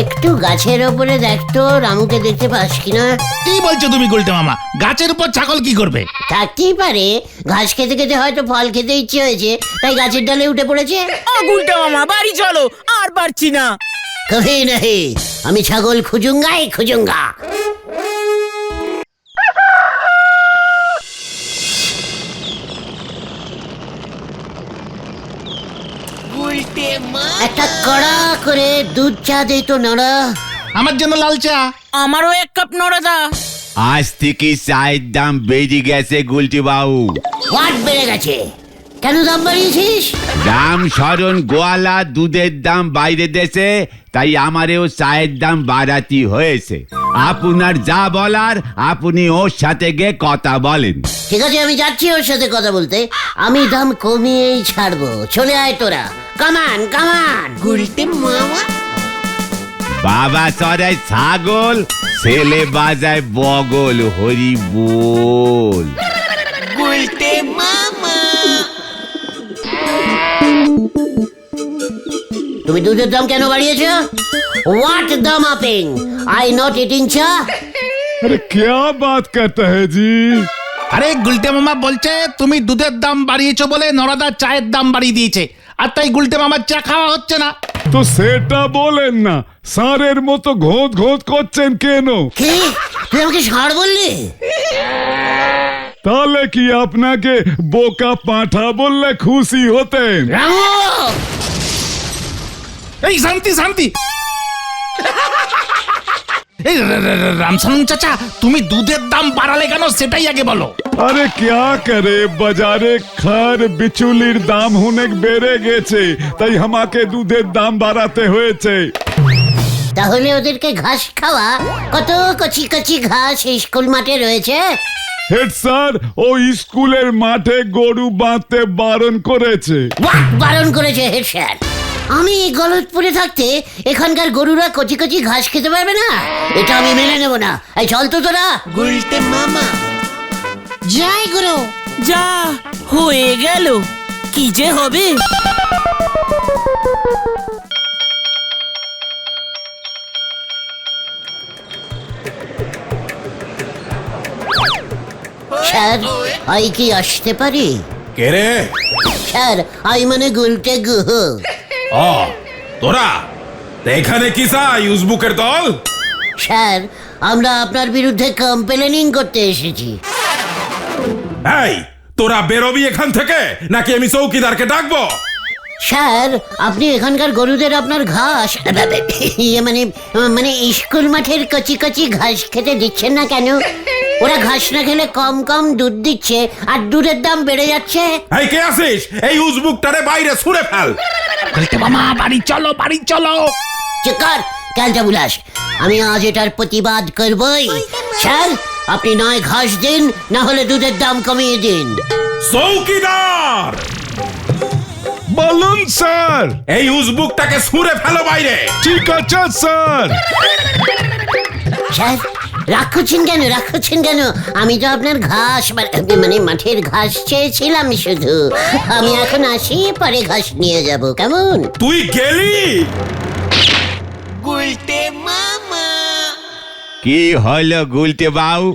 একটু গাছের ওপরে দেখতো রামুকে দেখতে পাস কিনা। কি বলছো তুমি গুলটে মামা? গাছের উপর ছাগল কি করবে? থাকতেই পারে, ঘাস খেতে খেতে হয়তো ফল খেতে ইচ্ছে হয়েছে, তাই গাছের ডালে উঠে পড়েছে। ও গুলটে মামা বাড়ি চলো, আর পারছি না। কভি নাহি, আমি ছাগল খুঁজুঙ্গাই খুঁজুঙ্গা। একটা কড়া করে দুধ চা দে তো নড়া। আমার জন্য লাল চা। আমারও এক কাপ নড়াদা। আজ থেকে চায়ের দাম বেড়ে গেছে গুলটি বাবু। হোয়াট বেড়ে গেছে? কেন দাম বাড়িয়েছিস? দাম স্মরণ গোয়ালা দুধের দাম বাইরে দেশে, তাই আমারেও চায়ের দাম বাড়াতে হয়েছে। আপনার যা বলার আপনি ওর সাথে গিয়ে কথা বলেন। ঠিক আছে, আমি যাচ্ছি ওর সাথে কথা বলতে। আমি দাম কমিয়েই ছাড়বো, চলে আয় তোরা। কামান কামান। গুলটে মামা। বাবা চড়ায় ছাগল, ছেলে বাজায় বগল, হরি বল। গুলটে মামা। তুমি দুধের দাম কেন বাড়িয়েছো? হোয়াট দাম আপিং? আই নট ইটিং চা। अरे क्या बात करता है जी? আরে গুলটে মামা বলছে তুমি দুধের দাম বাড়িয়েছো বলে নরাদা চায়ের দাম বাড়িয়ে দিয়েছে, আর তাই গুলটে মামার চা খাওয়া হচ্ছে না। তো সেটা বলেন না, সারের মতো ঘোঁত ঘোঁত করছেন কেন? কি? তুই আমাকে ষাঁড় বললি? তাহলে কি আপনাকে বোকা পাঁঠা বললে খুশি হতেন? রামু! এই শান্তি শান্তি। এই রামসালুম চাচা, তুমি দুধের দাম বাড়ালে কেন সেটাই আগে বলো। আরে क्या करे, বাজারে খার বিচুলির দাম অনেক বেড়ে গেছে, তাই আমাকে দুধের দাম বাড়াতে হয়েছে। তাহলে ওদেরকে ঘাস খাওয়া। কত কচি কচি ঘাস স্কুল মাঠে রয়েছে। হেড স্যার, ও স্কুলের মাঠে গরু বাঁধতে বারণ করেছে। হোয়াট বারণ করেছে হেড স্যার? আমি গলতপুরে থাকতে এখানকার গরুরা কচি কচি ঘাস খেতে পারবে না? এটা আমি মেনে নেব না। এই চল তো তোরা। গুলটে মামা। জয় গুরু। যা হয়ে গেল, কি যে হবে। স্যার, আই কি আসতে পারি? কে রে? স্যার, আই মানে গুলটে গুহ। ও তোরা তা এখানে কি চাই? উজবুকের দল? স্যার, আমরা আপনার বিরুদ্ধে কমপ্লেনিং করতে এসেছি। এই তোরা বেরোবি এখান থেকে, নাকি আমি চৌকিদারকে ডাকবো? স্যার, আপনি এখানকার গরুদের আপনার ঘাস ইয়ে মানে মানে স্কুল মাঠের কচি কচি ঘাস খেতে দিচ্ছেন না কেন? ওরা ঘাস না খেলে কম কম দুধ দিচ্ছে, আর দুধের দাম বেড়ে যাচ্ছে। এই কে আছিস? এই উজবুকটারে বাইরে ছুঁড়ে ফেল। গুলটে মামা বাড়ি চলো, বাড়ি চলো। চিকার ক্যালটা বুলাস, আমি আজ এটার প্রতিবাদ করবই। স্যার, আপনি নয় ঘাস দিন, না হলে দুধের দাম কমিয়ে দিন। চৌকিদার, বলুন স্যার। এই উজবুকটাকে ছুঁড়ে ফেলো বাইরে। ঠিক আছে স্যার। স্যার, রাখছেন কেন? রাখছেন কেন? আমি তো আপনার ঘাস মানে মাঠের ঘাস চেয়েছিলাম শুধু। আমি এখন আসি, পরে ঘাস নিয়ে যাব, কেমন? তুই গেলি? কি হলো গুলটে বাবু,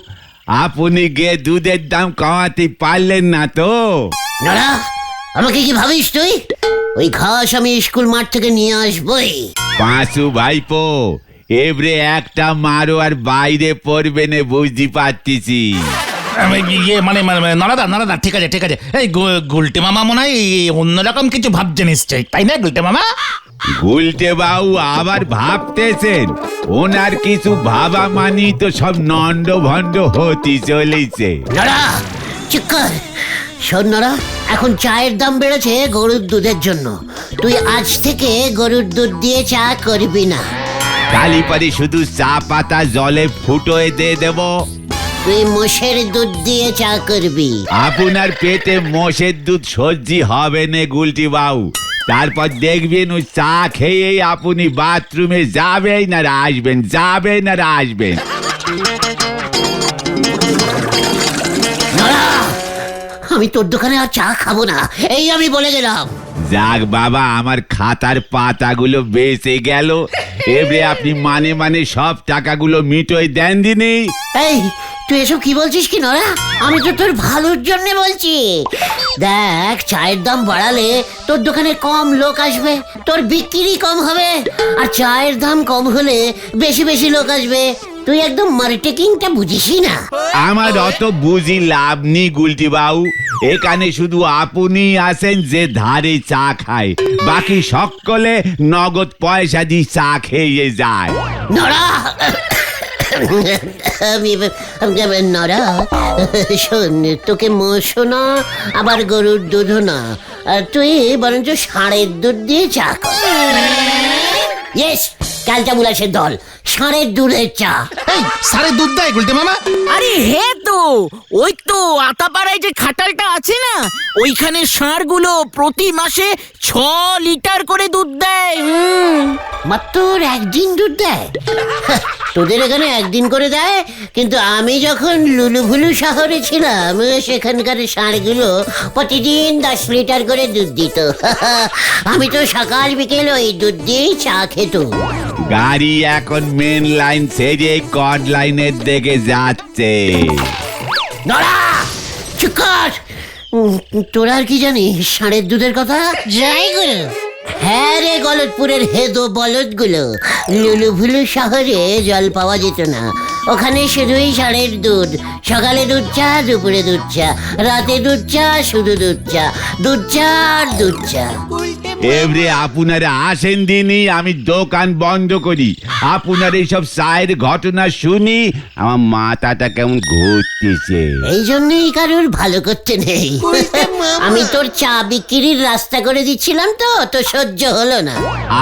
আপনি গিয়ে দুধের দাম কমাতে পারলেন না তো? নড়া, আমাকে কি ভাবিস তুই? ওই ঘাস আমি স্কুল মাঠ থেকে নিয়ে আসবই। পাঁচু ভাইপো, এবারে একটা মারো আর বাইরে পড়বে না, বুঝতে পারতেছি। ইয়ে মানে নরাদা নরাদা, ঠিক আছে ঠিক আছে। এই গুলটে মামা মনে হয় অন্যরকম কিছু ভাবছে নিশ্চয়ই, তাই না গুলটে মামা? গুলটে বাবু আবার ভাবতেছেন? ওনার কিছু ভাবা মানি তো সব নন্ড ভণ্ড হতে চলেছে। নড়া, চুপ কর। শোন নড়া, এখন চায়ের দাম বেড়েছে গরুর দুধের জন্য। তুই আজ থেকে গরুর দুধ দিয়ে চা করবি না। কালি পরে শুধু চা পাতা জলে ফুটোয় দিয়ে দেব। তুই মোষের দুধ দিয়ে চা করবি। আপনার পেটে মোষের দুধ সহ্য হবে না গুলটি বাবু। তারপর দেখবেন ওই চা খেয়েই আপনি বাথরুমে যাবেন আর আসবেন, যাবেন আর আসবেন। নড়া, আমি তোর দোকানে আর চা খাবো না, এই আমি বলে গেলাম। যাক বাবা, আমার খাতার পাতাগুলো বেঁচে গেল। এবারে আপনি মানে মানে সব টাকাগুলো মিটোই দেন দিনি। এই তুই এসব কি বলছিস কি নরা? আমি তো তোর ভালোর জন্য বলছি। দেখ, চায়ের দাম বাড়ালে তোর দোকানে কম লোক আসবে, তোর বিক্রি কম হবে, আর চায়ের দাম কম হলে বেশি বেশি লোক আসবে। তুই একদম মার্কেটিংটা বুঝিসই না। আমার অত বুঝি লাভ নেই গুলটি বাবু, এখানে শুধু আপনি আছেন যে ধারে চা খায়, বাকি সকলে নগদ পয়সা দিয়ে চা খেয়ে যায়। নরা, নরা শোন, তোকে মোষও না আবার গরুর দুধও না, আর তুই বরঞ্চ ষাঁড়ের দুধ দিয়ে চা কর। ইয়েস, ক্যালটা বুলাসের দল, ষাঁড়ের দুধের চা। এই সারে দুধ দেয় গুলটে মামা? আরে হে তো, ওই তো আতাপাড়ায় যে খাটালটা আছে না, ওইখানে ষাঁড়গুলো প্রতি মাসে 6 লিটার করে দুধ দেয়। মাত্র একদিন দুধ দেয়? তোদের এখানে একদিন করে দেয়, কিন্তু আমি যখন লুলুভুলু শহরে ছিলাম সেখানকার ষাঁড়গুলো প্রতিদিন 10 লিটার করে দুধ দিত। আমি তো সকাল বিকেল ওই দুধ দিয়েই চা খেতুম। গাড়ি এখন মেন লাইন ছেড়ে কড লাইনের দিকে যাচ্ছে। নড়া, চুপ কর। তোরা আর কি জানিস ষাঁড়ের দুধের কথা? যাই গুলো। হ্যাঁ রে, গলতপুরের হেদো বলদগুলো, লুলুভুলু শহরে জল পাওয়া যেত না, ওখানে শুধুই ষাঁড়ের দুধ। সকালে দুধ চা, দুপুরে দুধ চা, রাতে দুধ চা, শুধু দুধ চা, দুধ চা আর দুধ চা। এবারে আপনারা আসেন দিনই আমি দোকান বন্ধ করি। আপনার এইসব চায়ের ঘটনা শুনি আমার মাথাটা কেমন ঘুরতেছে। এই জন্যই কারোর ভালো করতে নেই। আমি তোর চা বিক্রির রাস্তা করে দিচ্ছিলাম তো, তো সহ্য হলো না।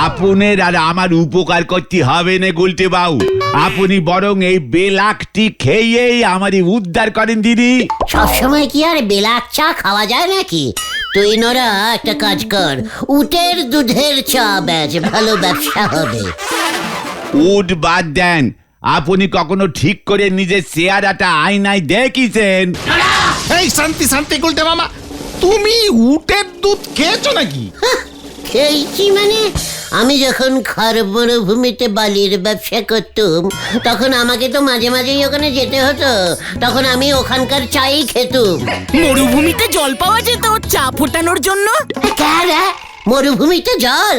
আপনার আর আমার উপকার করতে হবে না গুলটে বাবু, আপনি বরং এই বেলাকটি খেয়েই আমারই উদ্ধার করেন দিদি। সবসময় কি আর বেলাক চা খাওয়া যায় নাকি? তুই নরা একটা কাজ কর, উটের দুধের চা বেচ, ভালো ব্যবসা হবে। উঠ বাদ দেন, আপনি কখনো ঠিক করে নিজের চেহারাটা আয়নায় দেখিছেন? এই শান্তি শান্তি গুলটে মামা, তুমি উটের দুধ খেয়েছো নাকি? খেয়েছি মানে? আমি যখন খর মরুভূমিতে বালির ব্যবসা করতুম তখন আমাকে তো মাঝে মাঝেই ওখানে যেতে হতো, তখন আমি ওখানকার চাই খেতুম। মরুভূমিতে জল পাওয়া যেত চা ফোটানোর জন্য? মরুভূমিতে জল?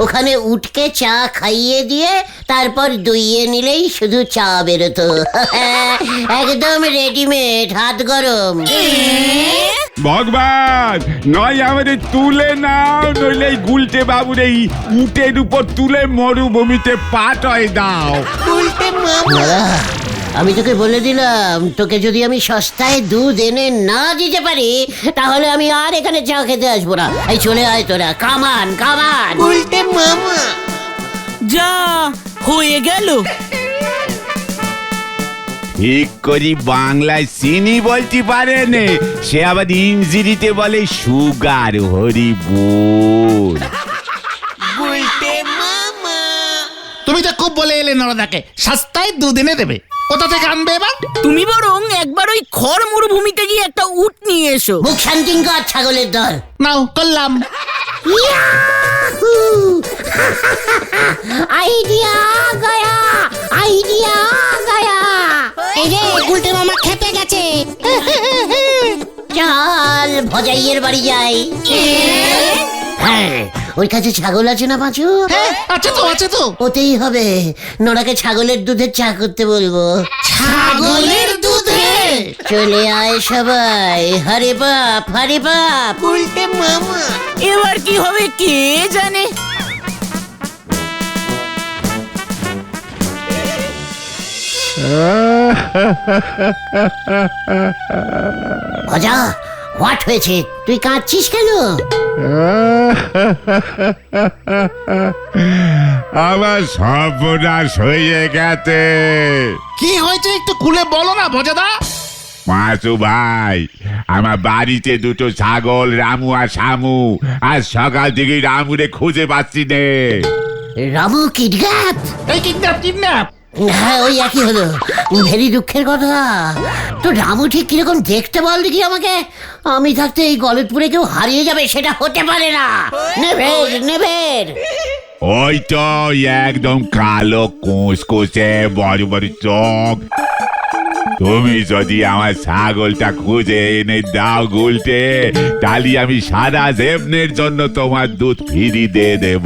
ওখানে উঠকে চা খাইয়ে দিয়ে তারপর দুইয়ে নিলেই শুধু চা বেরোতো। একদম রেডিমেড, হাত গরম। ভগবান, নয় আমাদের তুলে নাও, নইলে এই গুলটে বাবুর এই উটের উপর তুলে মরুভূমিতে পাঠায় দাও। নরা, আমি তোকে বলে দিলাম, তোকে যদি আমি সস্তায় দুধ এনে না দিতে পারি তাহলে আমি আর এখানে চা খেতে আসবো না। এই চলে আয় তোরা, কামান কামান। উল্টে মামা যা হয়ে গেল। ঠিক করি বাংলায় চিনি বলতে পারেন, সে আবার ইঞ্জিরিতে বলে সুগার। হরি বল। তুমি তো খুব বলে এলে নরদাকে সস্তায় দুধ এনে দেবে, কোথা থেকে আনবে এবার? তুমি বরং একবার ওই খড় মরুভূমিতে গিয়ে একটা উট নিয়ে এসো। মুখ শান্তিং কর, ছাগলের দল। নাও করলাম। Idea Gaya, idea Gaya. এই রে, গুলটে মামা খেপে গেছে। চল ভজাইয়ের বাড়ি যাই। হ্যাঁ, ওর কাছে ছাগল আছে না পাঁচু? হ্যাঁ আছে তো, আছে তো। ওতেই হবে, নোরাকে ছাগলের দুধের চা করতে বলবো। ছাগলের দুধে? চলে আয় সবাই, হরে বাপ হরে বাপ। গুলটে মামা এবার কি হবে কে জানে। ভজা, হোয়াট হয়েছে? তুই কাঁদছিস কেন? আমার সর্বনাশ হয়ে গেছে। কি হয়েছে একটু খুলে বলো না ভজাদা। মাসু ভাই, আমার বাড়িতে দুটো ছাগল, রামু আর শামু, আজ সকাল থেকে রামুরে খুঁজে পাচ্ছি নে। রামু কিডন্যাপ? এই কিডন্যাপ কিডন্যাপ? হ্যাঁ ওই একই হলো, ভেরি দুঃখের কথা। তো রামু ঠিক কিরকম দেখতে বল দেখি আমাকে। আমি থাকতে এই গলতপুরে কেউ হারিয়ে যাবে সেটা হতে পারে না। নেভের নেভের। ওই তো একদম কালো কোষে বড় বড় চোখ। তুমি যদি আমার ছাগলটা খুঁজে এনে দাও গুলটে, তাহলে আমি সারা জীবনের জন্য তোমার দুধ ফিরি দিয়ে দেব।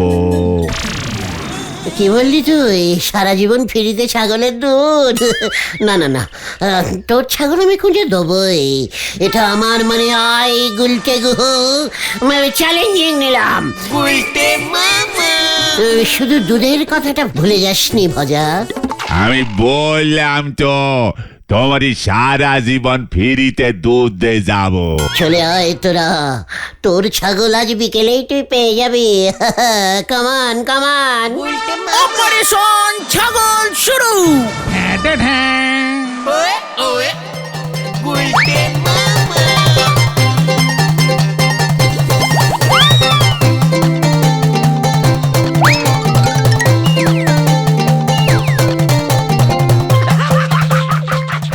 কি বললি তুই, সারা জীবন ফিরিতে ছাগলের দুধ? না না না, তোর ছাগল আমি খুঁজে দেবই। এটা আমার মানে আই গুলটে গুহ চ্যালেঞ্জিং নিলাম। শুধু দুধের কথাটা ভুলে যাসনি ভজা। আমি বললাম তো তোমারই সারা জীবন ফিরিতে দুধ দিয়ে যাব। চলে আয় তোরা, তোর ছাগল আজ বিকেলেই তুই পেয়ে যাবি। কামান কামান। অপারেশন ছাগল শুরু।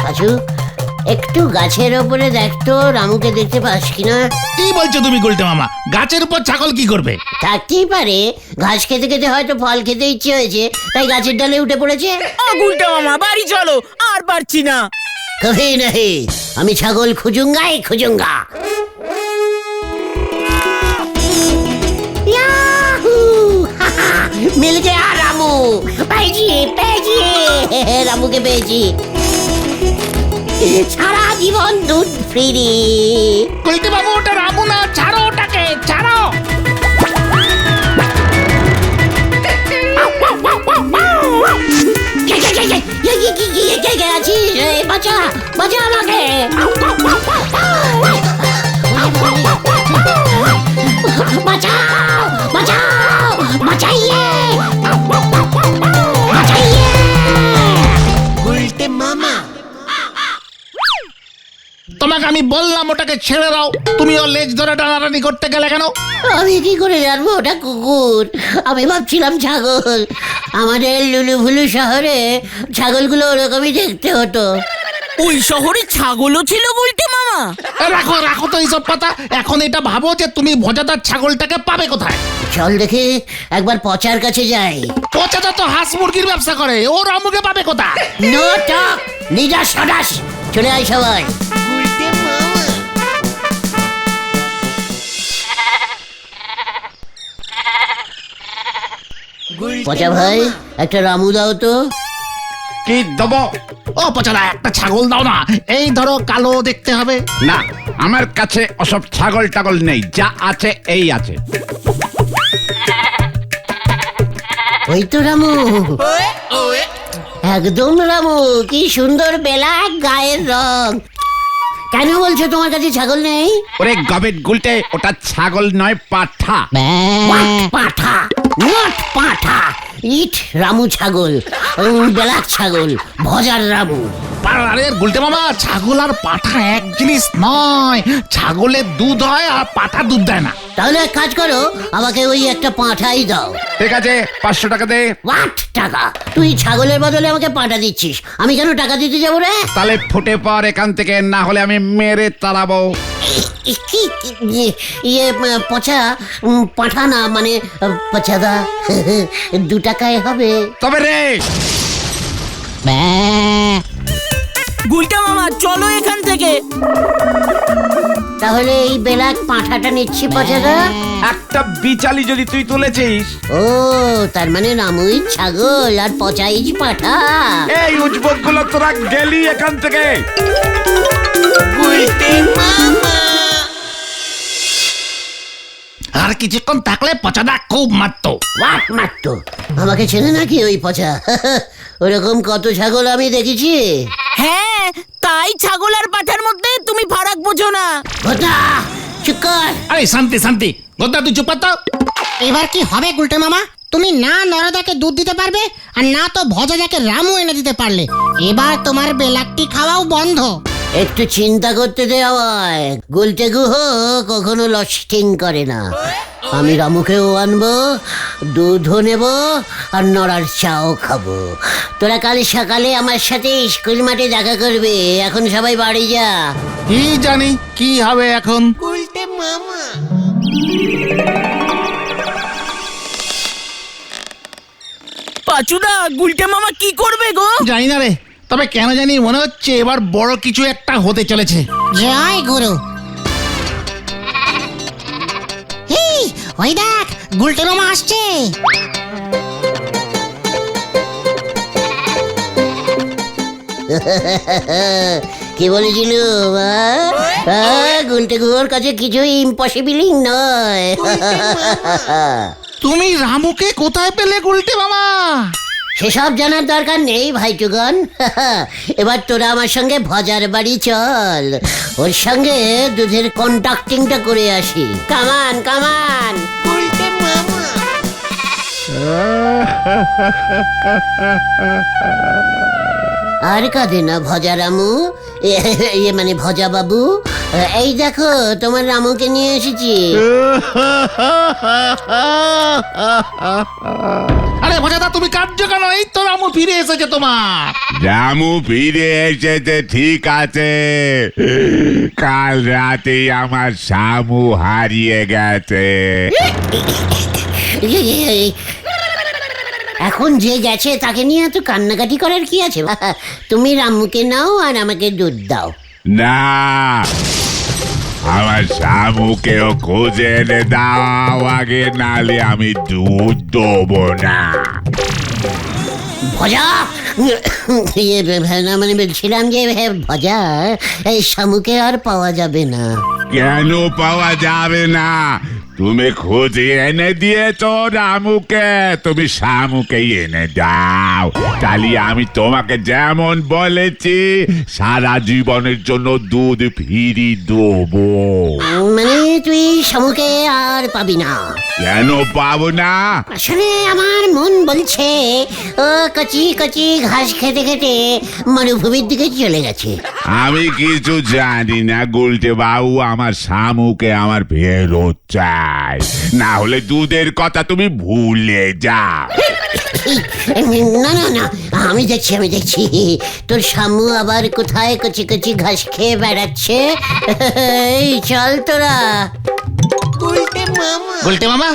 পাঁচু, একটু গাছের ওপরে দেখতো রামুকে দেখতে পাস কিনা। কি বলছো তুমি গুলটে মামা? গাছের উপর ছাগল কি করবে? থাকতেই পারে, ঘাস খেতে খেতে হয়তো ফল খেতে ইচ্ছে হয়েছে, তাই গাছের ডালে উঠে পড়েছে। ও গুলটা মামা বাড়ি চলো, আর পারছি না। কভি নাহি, আমি ছাগল খুঁজুঙ্গাই খুঁজুঙ্গা। ইয়াহু! হাহা! মিল গয়া রামু। পেয়েছি পেয়েছি, রামুকে পেয়েছি। সারা জীবন দুধ ফ্রি। গুলটে বাবু, ওটা রামু না, ছাড়ো ওটাকে, ছাড়ো। বাঁচা বাঁচা আমাকে। বাঁচাও বাঁচাও বাঁচাইয়ে বাঁচাইয়ে। তোমাকে আমি বললাম ওটাকে ছেড়ে দাও, তুমি ওর লেজ ধরে টানাটানি করতে গেলে কেন? আমি কি করে জানবো ওটা কুকুর? আমি ভাবছিলাম ছাগল। আমাদের লুলু ভুলু শহরে ছাগলগুলো ওরকমই দেখতে হতো। ওই শহরে ছাগলও ছিল গুলটে মামা? রাখো রাখো তো এইসব কথা। এখন এটা ভাবো যে তুমি ভজাদার ছাগলটাকে পাবে কোথায়? চল দেখি একবার পচার কাছে যাই। পচাদা তো হাঁস মুরগির ব্যবসা করে, ও রামুকে পাবে কোথায়? নো টক লিডার সদাস। চলে আয় সবাই। পচা ভাই, একটা রামু দাও তো। কি দেবো? ও পচাদা, একটা ছাগল দাও না। এই ধরো, কালো দেখতে হবে। না, আমার কাছে ওসব ছাগল টাগল নেই, যা আছে এই আছে। ওই তো রামু, একদম রামু। কি সুন্দর বেলা, গায়ের রং। কেন বলছো তোমার কাছে ছাগল নেই? ওরে গবেট গুলটে, ওটা ছাগল নয়, পাঠা। পাঠা নট পাঠা। ইট রামু ছাগল, বেলাক ছাগল, ভজার রামু। আরে গুলটে মামা, ছাগল আর পাঠা এক জিনিস নয়। ছাগলের দুধ হয় আর পাঠা দুধ দেয় না। তাহলে এক কাজ করো, আমাকে ওই একটা পাঁঠাই দাও। ঠিক আছে, 500 টাকা দে। হোয়াট টাকা? তুই ছাগলের বদলে আমাকে পাঁঠা দিচ্ছিস, আমি কেন টাকা দিতে যাবো রে? তাহলে ফুটে পর এখান থেকে, না হলে আমি মেরে তাড়াবো। ইয়ে পচা, পাঠা না মানে পচাদা। 2 টাকায় হবে? তবে রে গুলটা মামা চলো এখান থেকে। তাহলে এই বেলাক পাঁঠাটা নিচ্ছি পচাদা। একটা বিচালি যদি তুই তুলেছিস। ও, তার মানে রামুই ছাগল আর পচাইজ পাঠা। এই উজবক গুলো তোরা গেলি এখান থেকে। আর কিছুক্ষণ থাকলে পচাদা খুব মারতো। হোয়াট মারতো? আমাকে চেনে নাকি ওই পচা? ওরকম কত ছাগল আমি দেখেছি। হ্যাঁ, তাই ছাগল আর পাঠার মধ্যে তুমি ফারাক বোঝো না। ঘটা, চুপ কর। আরে শান্তি শান্তি, গোদা তুই চুপ তো। এবার কি হবে গুলটে মামা? তুমি না নরদাকে দুধ দিতে পারবে, আর না তো ভজাদাকে রামু এনে দিতে পারলে। এবার তোমার বেলাকটি খাওয়াও বন্ধ। একটু চিন্তা করতে দে আমায়। গুলটে গুহ কখনো লস্টিং করে না। আমি রামুকেও আনবো, দুধও নেব, আর নড়ার চাও খাবো। তোরা কাল সকালে আমার সাথে স্কুল মাঠে দেখা করবে। এখন সবাই বাড়ি যা। কি জানি কি হবে এখন। পাচুদা, গুলটে মামা কি করবে গো? জানি না রে, তবে কেন জানি মনে হচ্ছে এবার বড় কিছু একটা হতে চলেছে। জয় গুরু। এই, ওই দেখ গুলটে মামা আসছে। কি বলেছিল গুলটে গুহর কাছে কিছুই ইম্পসিবলই নয়। তুমি রামুকে কোথায় পেলে গুলটে মামা? সেসব জানার দরকার নেই ভাইটুগন। এবার তোরা আমার সঙ্গে ভজার বাড়ি চল, ওর সঙ্গে দুধের কন্ট্রাক্টিংটা করে আসি। কামান কামান। আর কাঁদে না ভজা রামু, মানে ভজা বাবু। এই দেখো তোমার রামুকে নিয়ে এসেছি। আরে ভজাদা, তুমি কাঁদছো কেন? এই তো রামু ফিরে এসেছে তোমার। রামু ফিরে এসেছে ঠিক আছে, কাল রাতে আমার শামু হারিয়ে গেছে। এখন যে গেছে তাকে নিয়ে এত কান্নাকাটি করার কি আছে? তুমি রামুকে নাও আর আমাকে দুধ দাও। না, আমার শামুকেও খুঁজে এনে দাও আগে, নালে আমি দুধ দেবো না। ভজা, মানে বলছিলাম যে ভজা, এই শামুকে আর পাওয়া যাবে না। কেন পাওয়া যাবে না? তুমি খুঁজে এনে দিয়েছো রামুকে, তুমি শামুকে এনে দাও, তাহলে আমি তোমাকে যেমন বলেছি সারা জীবনের জন্য দুধ ফিরি দেবো। মানে তুই শামুকে আর পাবি না? কেন পাবো না? আসলে আমার মন বলছে ও কচি কচি ঘাস খেতে খেতে মরুভূমির দিকে চলে গেছে। আমি কিছু জানি না গুলটে বাবু, আমার শামুকে আমার ফেরত চাই, না হলে দুধের কথা তুমি ভুলে যাও। না না না, আমি দেখছি তোর শামু আবার কোথায় কচি কচি ঘাস খেয়ে বেড়াচ্ছে। এই চল তোরা। গুলটে মামা,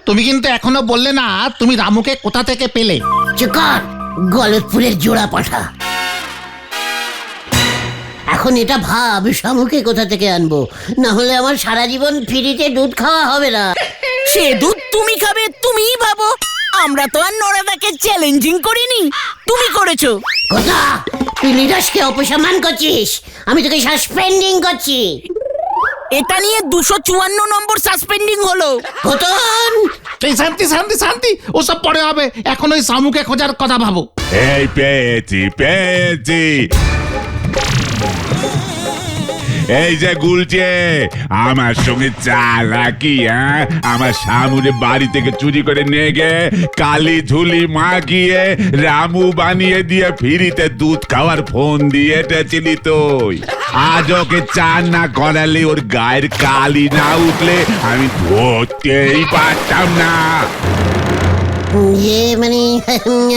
তুমি কিন্তু এখনো বললে না তুমি রামুকে কোথা থেকে পেলে। চুকার, গলতপুরের জোড়া পাঠা। এখন এটা ভাব শামুকে কোথা থেকে আনবো, না হলে আমার সারা জীবন ফ্রিতে দুধ খাওয়া হবে না। সে দুধ তুমি খাবে, তুমিই ভাবো। আমরা তো আর নরাদাকে চ্যালেঞ্জিং করিনি, তুমি করেছো। কথা, তুই লিডাসকে অপসারণ করছিস, আমি তোকে সাসপেন্ডিং করছি। এটা নিয়ে 254 নম্বর সাসপেন্ডিং হলো। কতন এই শান্তি শান্তি শান্তি, ওসব পরে হবে, এখন ওই শামুকে খোঁজার কথা ভাবো। এই পেয়েছি। এই যে গুলছে, আমার সঙ্গে চালাকি, আমার শামুরে বাড়ি থেকে চুরি করে নিয়ে গে কালি ঝুলি মাখিয়ে রামু বানিয়ে দিয়ে ফ্রিতে দুধ খাওয়ার ফোন দিয়ে এটেছিলি তুই। আজ ওকে চান না করালে, ওর গায়ের কালি না উঠলে আমি ধরতেই পারতাম না। মানে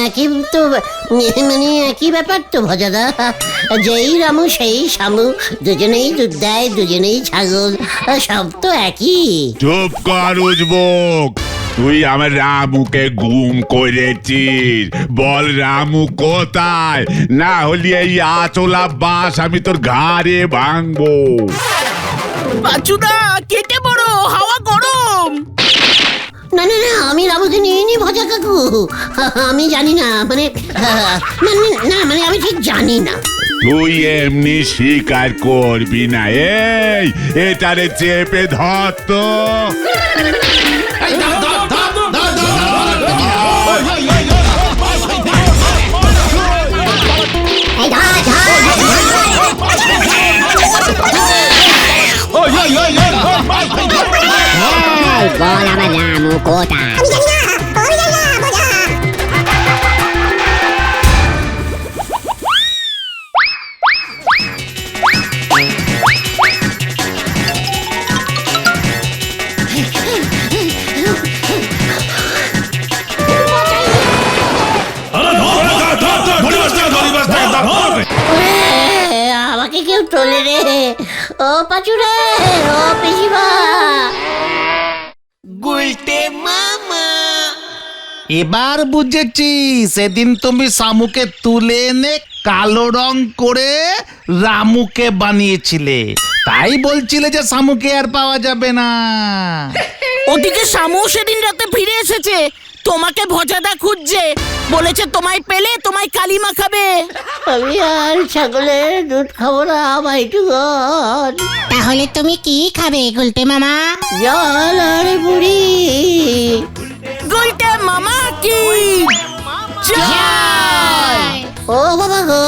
একই তো, মানে একই ব্যাপার তো ভজাদা। যেই রামু সেই শামু, দুজনেই দুধ দেয়, দুজনেই ছাগল, সব তো একই। চুপ কর উজবুক, তুই আমার রামুকে গুম করেছিস। বল রামু কোথায়, না হলে এই আচলা বাস আমি তোর ঘাড়ে ভাঙবো। পাচুদা, কেটে পড়ো, হাওয়া গরম। না না না, আমি রামুকে নিয়ে নি ভজা কাকু। আমি জানি না, মানে না, মানে আমি ঠিক জানি না। তুই এমনি স্বীকার করবি না? এই এটারে চেপে ধর তো। বল আমার রামু কোথায়? আমাকে কেউ তোলে রে, ও পাচু রে, ও পিসিমা। এবার বুঝেছি সেদিন তুমি শামুকে তুলে এনে কালো রং করে রামুকে বানিয়েছিলে, তাই বলছিলে যে শামুকে আর পাওয়া যাবে না। ওদিকে শামু সেদিন রাতে ফিরে এসেছে, তোমাকে ভজাদা খুঁজছে, বলেছে তোমায় পেলে তোমায় কালি মাখাবে। আমি আর ছাগলের দুধ খাবো না ভাইটু গন। তাহলে তুমি কি খাবে গুলটে মামা? জল আর মুড়ি। গুলটে মামা কি জয়! ও বাবা গো,